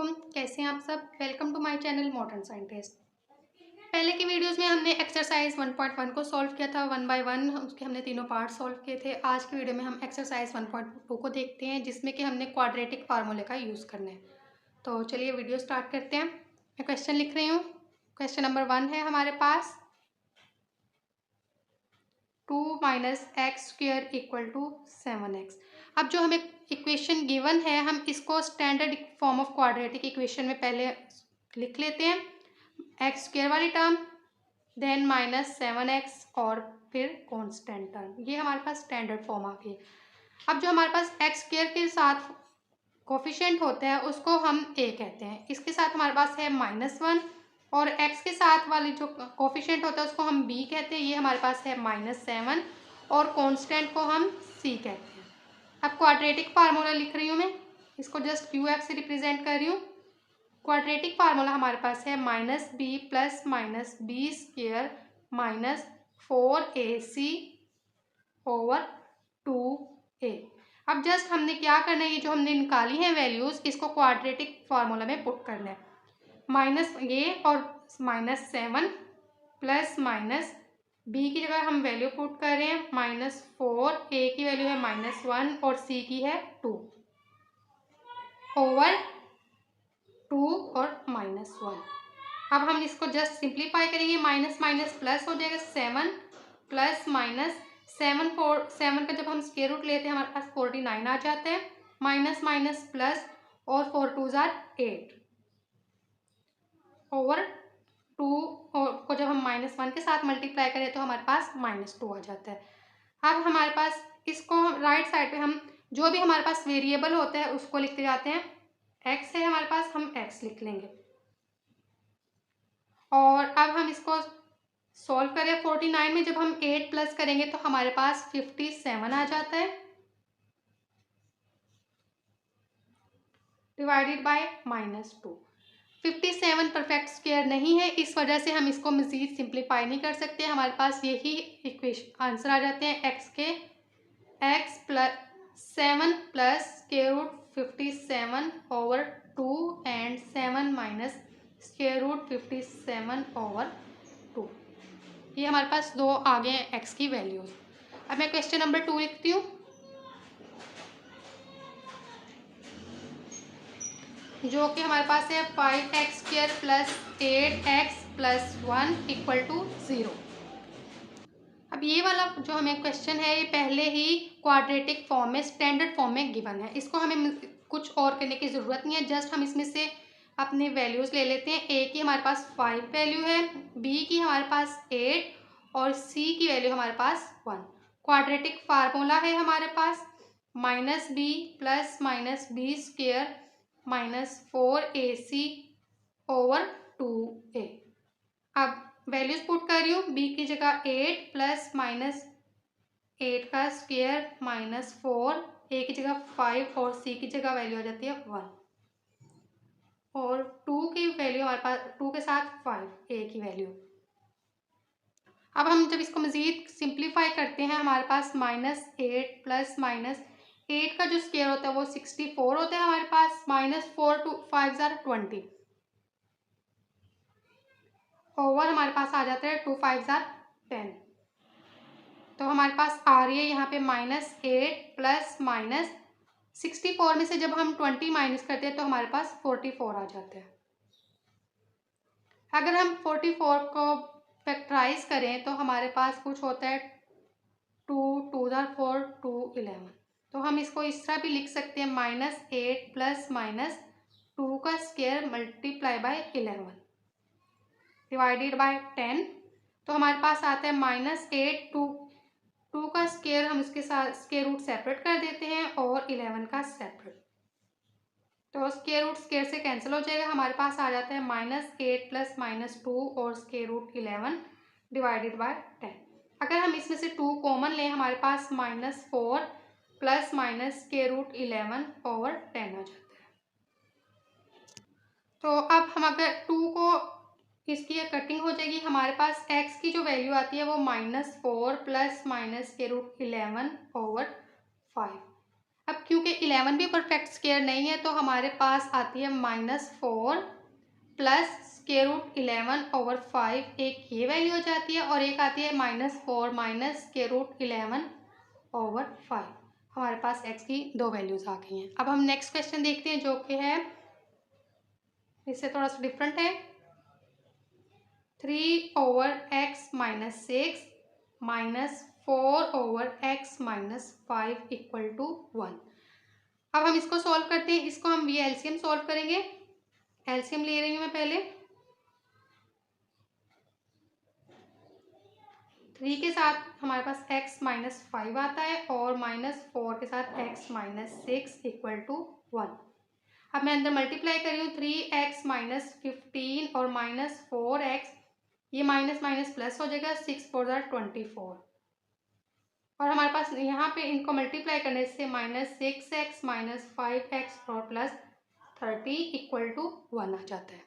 वालेकुम, कैसे हैं आप सब। Welcome to my channel modern scientist. पहले की वीडियोस में हमने एक्सरसाइज 1.1 को सॉल्व किया था वन बाय वन, उसके हमने तीनों पार्ट सॉल्व किए थे। आज की वीडियो में हम एक्सरसाइज 1.2 को देखते हैं, जिसमें कि हमने क्वाड्रेटिक फार्मूले का यूज़ करना है। तो चलिए वीडियो स्टार्ट करते हैं। मैं क्वेश्चन लिख रही हूँ। क्वेश्चन नंबर 1 है हमारे पास 2 minus x square equal to 7x। अब जो हमें इक्वेशन गिवन है, हम इसको standard form of quadratic equation में पहले लिख लेते हैं। एक्स स्क्वेयर वाली टर्म, देन माइनस 7x और फिर कांस्टेंट टर्म। ये हमारे पास स्टैंडर्ड फॉर्म आ गई। अब जो हमारे पास एक्स स्क्वेयर के साथ कोफिशिएंट होता है उसको हम a कहते हैं। इसके साथ हमारे पास है -1 और x के साथ वाली जो कोफिशिएंट होता है उसको हम b कहते हैं। ये हमारे पास है -7 और कांस्टेंट को हम c कहते हैं। अब क्वाड्रेटिक फार्मूला लिख रही हूँ मैं, इसको जस्ट qf से रिप्रेजेंट कर रही हूँ। क्वाड्रेटिक फार्मूला हमारे पास है -b plus -b square minus 4ac over 2a। अब जस्ट हमने क्या करना है, ये जो हमने निकाली है वैल्यूज, इसको क्वाड्रेटिक फार्मूला में पुट करना है। माइनस ये और -7 प्लस माइनस b की जगह हम वैल्यू पुट कर रहे हैं -4, a की वैल्यू है -1 और c की है 2 ओवर 2 और -1। अब हम इसको जस्ट सिंप्लीफाई करेंगे, माइनस माइनस प्लस हो जाएगा 7 प्लस माइनस 7 का जब हम स्क्वायर रूट लेते हैं हमारे पास 49 आ जाता है। माइनस माइनस प्लस और 4 2 जार 8 ओवर 2 को जब हम -1 के साथ मल्टीप्लाई करें तो हमारे पास -2 आ जाता है। अब हमारे पास इसको राइट साइड पे हम जो भी हमारे पास वेरिएबल होता है उसको लिखते जाते हैं। x है हमारे पास, हम x लिख लेंगे और अब हम इसको सॉल्व करें। 49 में जब हम 8 प्लस करेंगे तो हमारे पास 57 आ जाता है, डिवाइडेड बाय -2। 57 परफेक्ट स्क्वायर नहीं है, इस वजह से हम इसको मजीद सिंप्लीफाई नहीं कर सकते। हमारे पास यही इक्वेशन आंसर आ जाते हैं x के। x plus 7 plus square root 57 over 2 and 7 minus square root 57 over 2। ये हमारे पास दो आ गए हैं x की वैल्यूज। अब मैं क्वेश्चन नंबर 2 लिखती हूँ, जो कि हमारे पास है 5x square plus 8x plus 1 equal to 0। अब ये वाला जो हमें क्वेश्चन है ये पहले ही क्वाड्रेटिक फॉर्म में, स्टैंडर्ड फॉर्म में गिवन है। इसको हमें कुछ और करने की ज़रूरत नहीं है, जस्ट हम इसमें से अपने वैल्यूज़ ले लेते हैं। a की हमारे पास 5 वैल्यू है, b की हमारे पास 8 और c की वैल्यू हमारे पास 1। क्वाड्रेटिक फार्मूला है हमारे पास -b plus -b square -4ac over 2a। अब वैल्यूज पुट कर रही हूँ, b की जगह 8 प्लस -8 का स्क्वेयर -4, a की जगह 5 और c की जगह वैल्यू आ जाती है 1 और 2 की वैल्यू हमारे पास 2 के साथ 5 a की वैल्यू। अब हम जब इसको मज़ीद सिंप्लीफाई करते हैं हमारे पास -8 प्लस -8 का जो स्क्वायर होता है वो 64 होता है हमारे पास, -4 टू 5 ज़ार 20 ओवर हमारे पास आ जाता है 2 5 ज़ार 10। तो हमारे पास आ रही है यहाँ पे -8 प्लस -64 में से जब हम 20 माइनस करते हैं तो हमारे पास 44 आ जाता है। अगर हम 44 को फैक्टराइज करें तो हमारे पास कुछ होता है 2 2 ज़ार 4 2 11। तो हम इसको इस तरह भी लिख सकते हैं -8 प्लस -2 का square multiply by 11 divided by 10। तो हमारे पास आता है -8 2 का स्क्वायर हम इसके साथ स्क्वायर रूट सेपरेट कर देते हैं और 11 का सेपरेट, तो स्क्वायर रूट स्क्वायर से कैंसिल हो जाएगा। हमारे पास आ जाता है -8 प्लस -2 और स्क्वायर रूट 11 डिवाइडेड बाय 10। अगर हम इसमें से 2 कॉमन लें हमारे पास -4 प्लस स्क्वायर रूट 11 ओवर 10 आ जाता है। तो अब हम अगर 2 को इसकी कटिंग हो जाएगी, हमारे पास x की जो वैल्यू आती है वो -4 प्लस स्क्वायर रूट 11 ओवर 5। अब क्योंकि 11 भी परफेक्ट स्क्वायर नहीं है तो हमारे पास आती है -4 प्लस स्क्वायर रूट 11/5, एक ये वैल्यू हो जाती है और एक आती है -4 माइनस स्क्वायर रूट 11/5। हमारे पास x की दो वैल्यूज आ गई हैं। अब हम नेक्स्ट क्वेश्चन देखते हैं जो कि है इससे थोड़ा सा डिफरेंट है। 3/x - 6 minus 4/x - 5 equal to 1। अब हम इसको सॉल्व करते हैं। इसको हम ये एलसीएम सॉल्व करेंगे। एलसीएम ले रही हूँ मैं पहले। 3 के साथ हमारे पास x - 5 आता है और -4 के साथ x - 6 इक्वल टू 1। अब मैं अंदर मल्टीप्लाई कर रही हूँ। 3x - 15 और -4x, ये माइनस माइनस प्लस हो जाएगा। 6 4 ज़ा 24 और हमारे पास यहाँ पे इनको मल्टीप्लाई करने से -6x - 5x और प्लस 30 इक्वल टू 1 आ जाता है।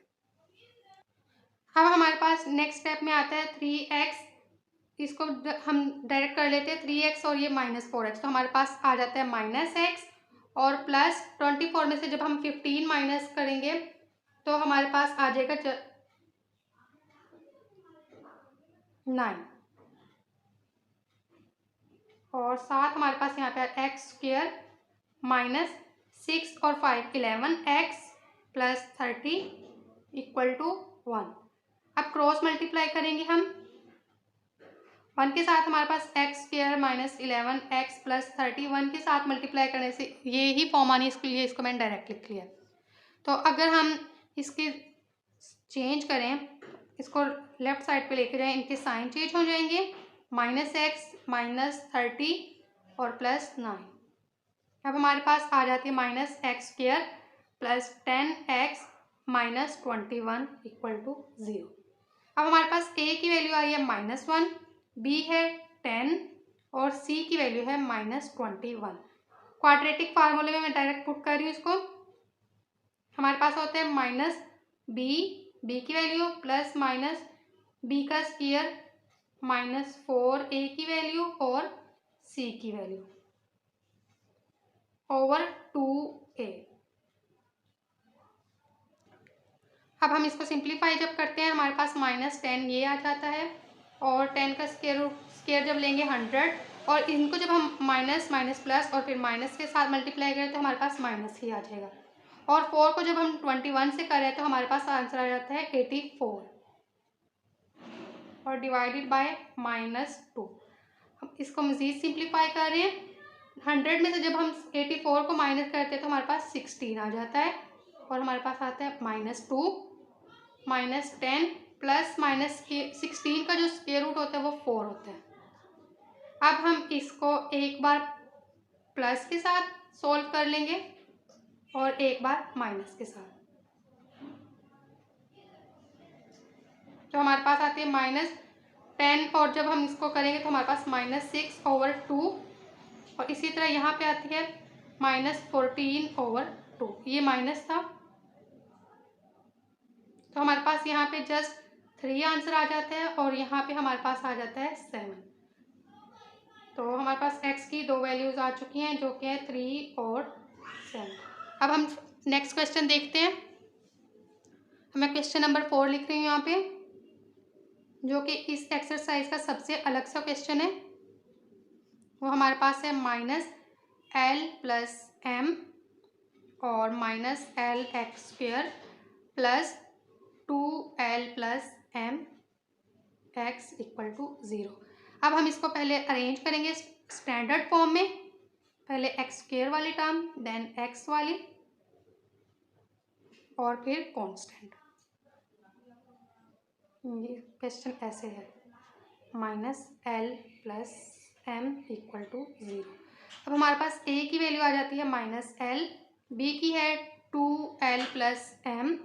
अब हमारे पास नेक्स्ट स्टेप में आता है 3x, इसको हम डायरेक्ट कर लेते हैं 3x और ये -4x, तो हमारे पास आ जाता है -x और प्लस 24 में से जब हम 15 माइनस करेंगे तो हमारे पास आ जाएगा 9 और साथ हमारे पास यहाँ पे x² -6 और 5 11x प्लस 30 इक्वल टू 1। अब क्रॉस मल्टीप्लाई करेंगे हम। 1 के साथ हमारे पास x² -11x प्लस 31 के साथ मल्टीप्लाई करने से ये ही फॉर्म आनी है, इसके लिए इसको मैंने डायरेक्ट लिख लिया। तो अगर हम इसकी चेंज करें, इसको लेफ्ट साइड पे लेके जाएं, इनके साइन चेंज हो जाएंगे। -x -30 और प्लस 9। अब हमारे पास आ जाती है -x² plus 10x - 21 equal to 0। अब हमारे पास a की वैल्यू आई है -1, b है 10 और c की वैल्यू है -21। क्वाड्रेटिक फार्मूले में मैं डायरेक्ट पुट कर रही हूँ इसको। हमारे पास होता है -b की वैल्यू प्लस माइनस b का स्क्वायर -4a की वैल्यू और c की वैल्यू ओवर 2a। अब हम इसको सिंप्लीफाई जब करते हैं हमारे पास -10 ये आ जाता है और 10 का स्क्वायर जब लेंगे 100 और इनको जब हम माइनस माइनस प्लस और फिर माइनस के साथ मल्टीप्लाई करें तो हमारे पास माइनस ही आ जाएगा। और 4 को जब हम 21 से करें तो हमारे पास आंसर आ जाता है 84 और डिवाइडेड बाय -2। हम इसको मज़ीद सिंप्लीफाई कर रहे हैं। 100 में से जब हम 84 को माइनस करते हैं तो हमारे पास 16 आ जाता है और हमारे पास आता है -2 -10 प्लस -16 का जो स्क्वायर रूट होता है वो 4 होता है। अब हम इसको एक बार प्लस के साथ सॉल्व कर लेंगे और एक बार माइनस के साथ, तो हमारे पास आती है -10 और जब हम इसको करेंगे तो हमारे पास -6/2 और इसी तरह यहाँ पे आती है -14/2। ये माइनस था तो हमारे पास यहाँ पे जस्ट 3 आंसर आ जाता है और यहाँ पे हमारे पास आ जाता है 7। तो हमारे पास x की दो वैल्यूज आ चुकी हैं जो कि है 3 और 7। अब हम नेक्स्ट क्वेश्चन देखते हैं। मैं क्वेश्चन नंबर 4 लिख रही हूँ यहाँ पे, जो कि इस एक्सरसाइज का सबसे अलग सा क्वेश्चन है। वो हमारे पास है -l + m और -lx² plus 2l + m x equal to 0। अब हम इसको पहले अरेंज करेंगे स्टैंडर्ड फॉर्म में। पहले x² वाली टर्म, देन x वाली और फिर कांस्टेंट। ये क्वेश्चन ऐसे है -l + m इक्वल टू 0। अब हमारे पास a की वैल्यू आ जाती है -l, b की है 2l + m,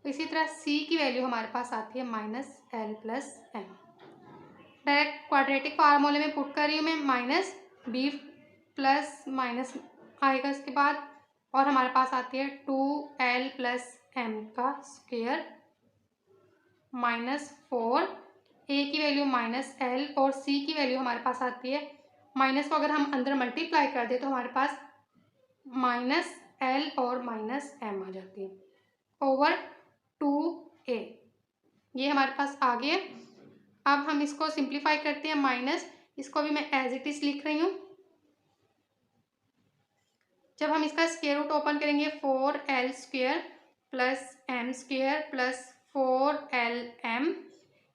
इसी तरह c की वैल्यू हमारे पास आती है -l + m। डायरेक्ट क्वाड्रेटिक फार्मूले में पुट कर रही हूँ मैं। -b प्लस माइनस आएगा इसके बाद और हमारे पास आती है 2l + m का स्क्वायर -4, a की वैल्यू -l और c की वैल्यू हमारे पास आती है माइनस को अगर हम अंदर मल्टीप्लाई कर दें तो हमारे पास माइनस एल और माइनस एम आ जाती है ओवर 2a। ये हमारे पास आ गया। अब हम इसको सिंप्लीफाई करते हैं, माइनस, इसको भी मैं एज इट इज लिख रही हूँ। जब हम इसका स्क्वायर रूट ओपन करेंगे 4l square plus m square plus 4lm।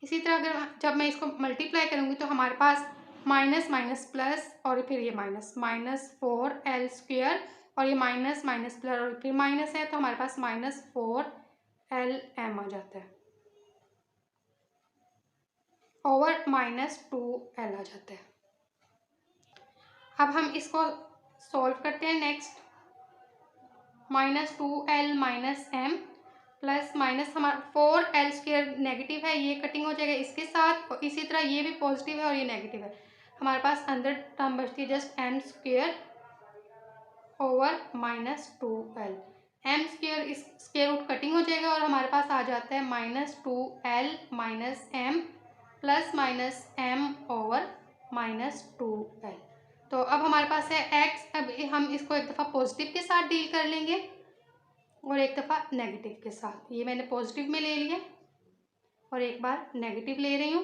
इसी तरह अगर जब मैं इसको मल्टीप्लाई करूँगी तो हमारे पास माइनस माइनस प्लस और फिर ये माइनस, माइनस 4l स्क्वायर और ये माइनस माइनस प्लस और फिर माइनस है, तो हमारे पास माइनस 4lm आ जाता है ओवर माइनस 2l आ जाता है। अब हम इसको सॉल्व करते हैं। Next minus 2l minus m plus minus हमारा 4l स्क्वायर नेगेटिव है, ये कटिंग हो जाएगा इसके साथ, और इसी तरह ये भी पॉजिटिव है और ये नेगेटिव है। हमारे पास अंदर टर्म बचती है just m square over minus 2l। m square इस स्क्वायर रूट कटिंग हो जाएगा और हमारे पास आ जाता है minus 2l minus m plus minus m over minus 2l। तो अब हमारे पास है x। अब हम इसको एक दफ़ा पॉजिटिव के साथ डील कर लेंगे और एक दफ़ा नेगेटिव के साथ। ये मैंने पॉजिटिव में ले लिया और एक बार नेगेटिव ले रही हूँ।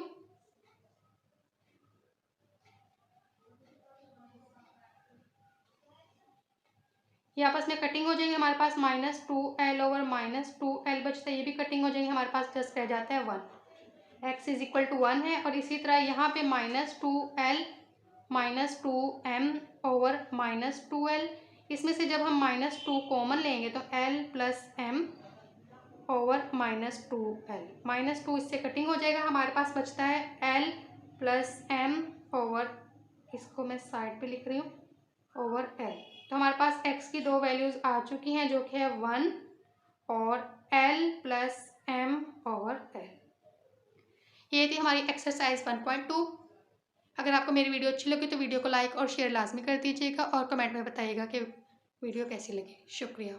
ये आपस में कटिंग हो जाएंगे, हमारे पास minus 2l over minus 2l बचता है, ये भी कटिंग हो जाएंगे, हमारे पास जस्ट रह जाता है 1। x इज इक्वल टू 1 है। और इसी तरह यहाँ पे minus 2l minus 2m over minus 2l। इसमें से जब हम माइनस 2 कॉमन लेंगे तो l plus m over minus 2l। Minus 2 इससे कटिंग हो जाएगा, हमारे पास बचता है l प्लस m ओवर, इसको मैं साइड पे लिख रही हूँ, ओवर l। तो हमारे पास x की दो वैल्यूज़ आ चुकी हैं जो कि है 1 और l plus m over l। ये थी हमारी एक्सरसाइज 1.2। अगर आपको मेरी वीडियो अच्छी लगी तो वीडियो को लाइक और शेयर लाजमी कर दीजिएगा और कमेंट में बताइएगा कि वीडियो कैसी लगी। शुक्रिया।